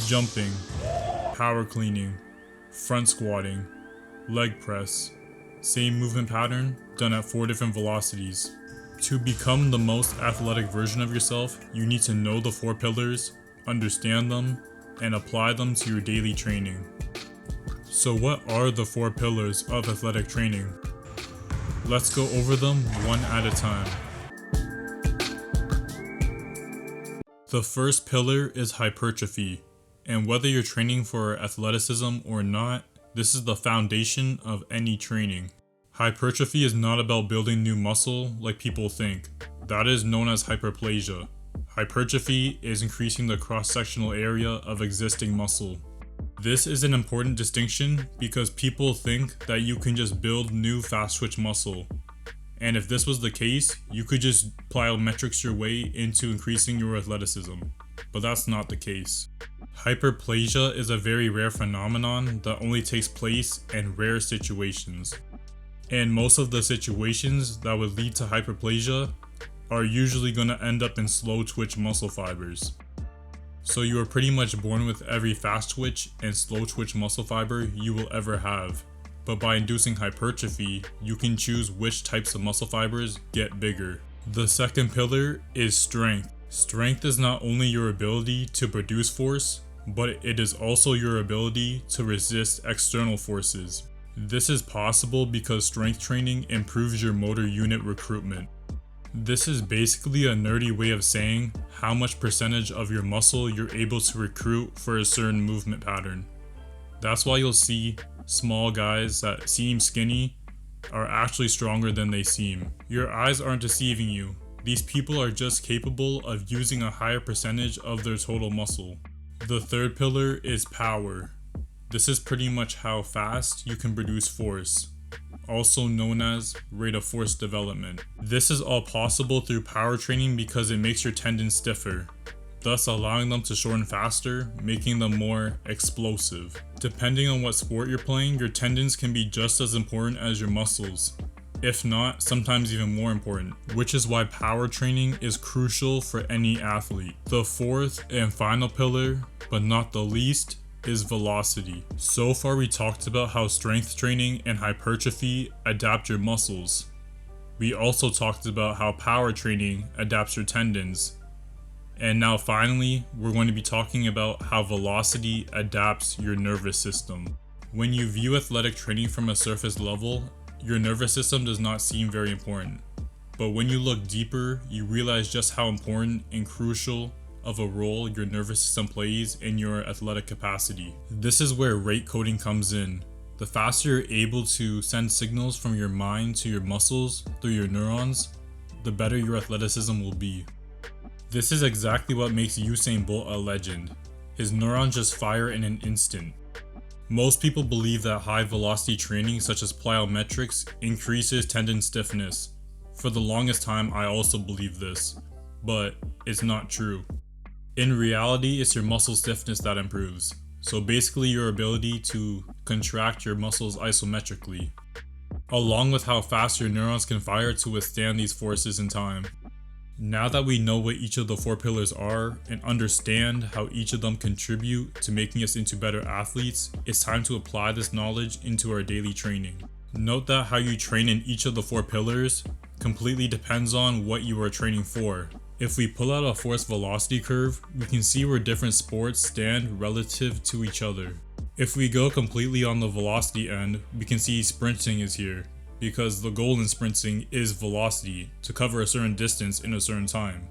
jumping, power cleaning, front squatting, leg press. Same movement pattern, done at 4 different velocities. To become the most athletic version of yourself, you need to know the 4 pillars, understand them, and apply them to your daily training. So what are the 4 pillars of athletic training? Let's go over them one at a time. The first pillar is hypertrophy, and whether you're training for athleticism or not, this is the foundation of any training. Hypertrophy is not about building new muscle like people think. That is known as hyperplasia. Hypertrophy is increasing the cross-sectional area of existing muscle. This is an important distinction because people think that you can just build new fast-twitch muscle. And if this was the case, you could just plyometrics your way into increasing your athleticism. But that's not the case. Hyperplasia is a very rare phenomenon that only takes place in rare situations. And most of the situations that would lead to hyperplasia are usually going to end up in slow twitch muscle fibers. So you are pretty much born with every fast twitch and slow twitch muscle fiber you will ever have. But by inducing hypertrophy, you can choose which types of muscle fibers get bigger. The second pillar is strength. Strength is not only your ability to produce force, but it is also your ability to resist external forces. This is possible because strength training improves your motor unit recruitment. This is basically a nerdy way of saying how much percentage of your muscle you're able to recruit for a certain movement pattern. That's why you'll see small guys that seem skinny are actually stronger than they seem. Your eyes aren't deceiving you. These people are just capable of using a higher percentage of their total muscle. The third pillar is power. This is pretty much how fast you can produce force, also known as rate of force development. This is all possible through power training because it makes your tendons stiffer, thus allowing them to shorten faster, making them more explosive. Depending on what sport you're playing, your tendons can be just as important as your muscles, if not sometimes even more important, which is why power training is crucial for any athlete. The fourth and final pillar, but not the least, is velocity. So far we talked about how strength training and hypertrophy adapt your muscles. We also talked about how power training adapts your tendons. And now finally, we're going to be talking about how velocity adapts your nervous system. When you view athletic training from a surface level, your nervous system does not seem very important. But when you look deeper, you realize just how important and crucial of a role your nervous system plays in your athletic capacity. This is where rate coding comes in. The faster you're able to send signals from your mind to your muscles through your neurons, the better your athleticism will be. This is exactly what makes Usain Bolt a legend. His neurons just fire in an instant. Most people believe that high velocity training such as plyometrics increases tendon stiffness. For the longest time I also believed this, but it's not true. In reality, it's your muscle stiffness that improves. So basically your ability to contract your muscles isometrically, along with how fast your neurons can fire to withstand these forces in time. Now that we know what each of the 4 pillars are and understand how each of them contribute to making us into better athletes, it's time to apply this knowledge into our daily training. Note that how you train in each of the 4 pillars completely depends on what you are training for. If we pull out a force velocity curve, we can see where different sports stand relative to each other. If we go completely on the velocity end, we can see sprinting is here, because the goal in sprinting is velocity, to cover a certain distance in a certain time.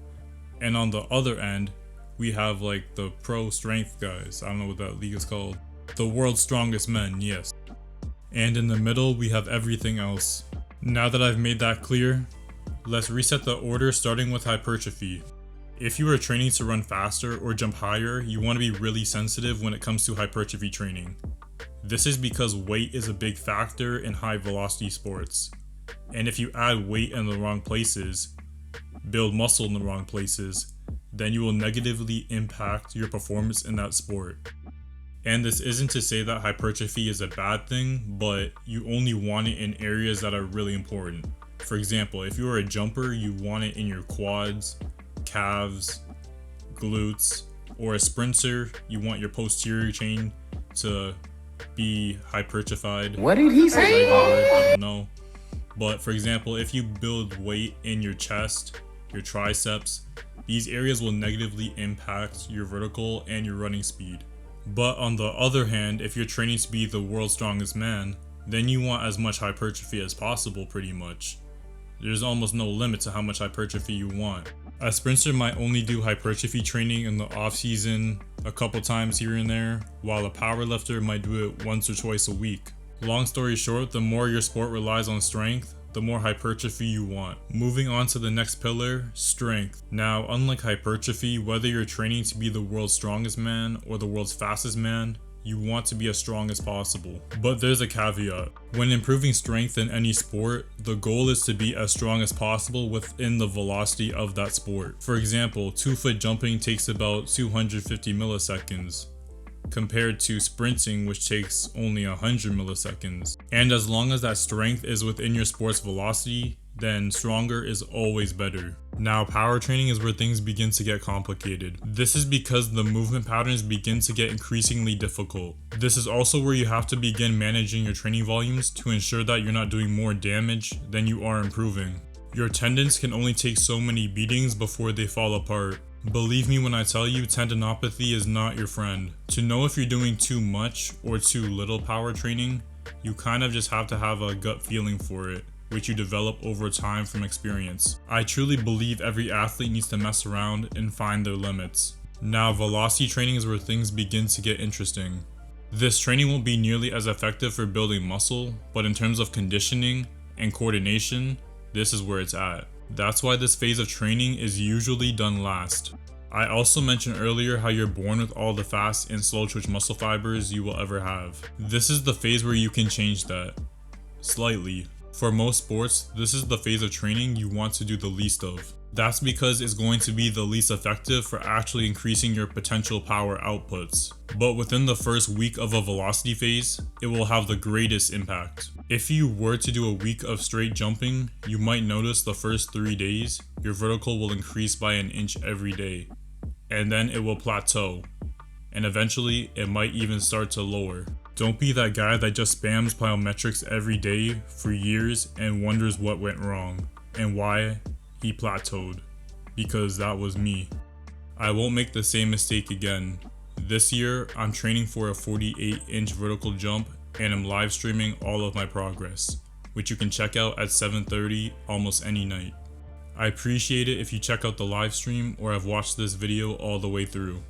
And on the other end, we have like the pro strength guys, I don't know what that league is called. The world's strongest men, yes. And in the middle, we have everything else. Now that I've made that clear, let's reset the order starting with hypertrophy. If you are training to run faster or jump higher, you want to be really sensitive when it comes to hypertrophy training. This is because weight is a big factor in high velocity sports. And if you add weight in the wrong places, build muscle in the wrong places, then you will negatively impact your performance in that sport. And this isn't to say that hypertrophy is a bad thing, but you only want it in areas that are really important. For example, if you are a jumper, you want it in your quads, calves, glutes, Or a sprinter, you want your posterior chain to be hypertrophied. What did he say? I don't know. But for example, if you build weight in your chest, your triceps, these areas will negatively impact your vertical and your running speed. But on the other hand, if you're training to be the world's strongest man, then you want as much hypertrophy as possible pretty much. There's almost no limit to how much hypertrophy you want. A sprinter might only do hypertrophy training in the off season a couple times here and there, while a powerlifter might do it once or twice a week. Long story short, the more your sport relies on strength, the more hypertrophy you want. Moving on to the next pillar, strength. Now, unlike hypertrophy, whether you're training to be the world's strongest man or the world's fastest man, you want to be as strong as possible. But there's a caveat. When improving strength in any sport, the goal is to be as strong as possible within the velocity of that sport. For example, 2-foot jumping takes about 250 milliseconds, compared to sprinting, which takes only 100 milliseconds. And as long as that strength is within your sport's velocity, then stronger is always better. Now, power training is where things begin to get complicated. This is because the movement patterns begin to get increasingly difficult. This is also where you have to begin managing your training volumes to ensure that you're not doing more damage than you are improving. Your tendons can only take so many beatings before they fall apart. Believe me when I tell you, tendinopathy is not your friend. To know if you're doing too much or too little power training, you kind of just have to have a gut feeling for it, which you develop over time from experience. I truly believe every athlete needs to mess around and find their limits. Now, velocity training is where things begin to get interesting. This training won't be nearly as effective for building muscle, but in terms of conditioning and coordination, this is where it's at. That's why this phase of training is usually done last. I also mentioned earlier how you're born with all the fast and slow twitch muscle fibers you will ever have. This is the phase where you can change that. Slightly. For most sports, this is the phase of training you want to do the least of. That's because it's going to be the least effective for actually increasing your potential power outputs. But within the first week of a velocity phase, it will have the greatest impact. If you were to do a week of straight jumping, you might notice the first 3 days, your vertical will increase by an inch every day. And then it will plateau. And eventually, it might even start to lower. Don't be that guy that just spams plyometrics every day for years and wonders what went wrong and why he plateaued, because that was me. I won't make the same mistake again. This year, I'm training for a 48-inch vertical jump and I'm live streaming all of my progress, which you can check out at 7:30 almost any night. I appreciate it if you check out the live stream or have watched this video all the way through.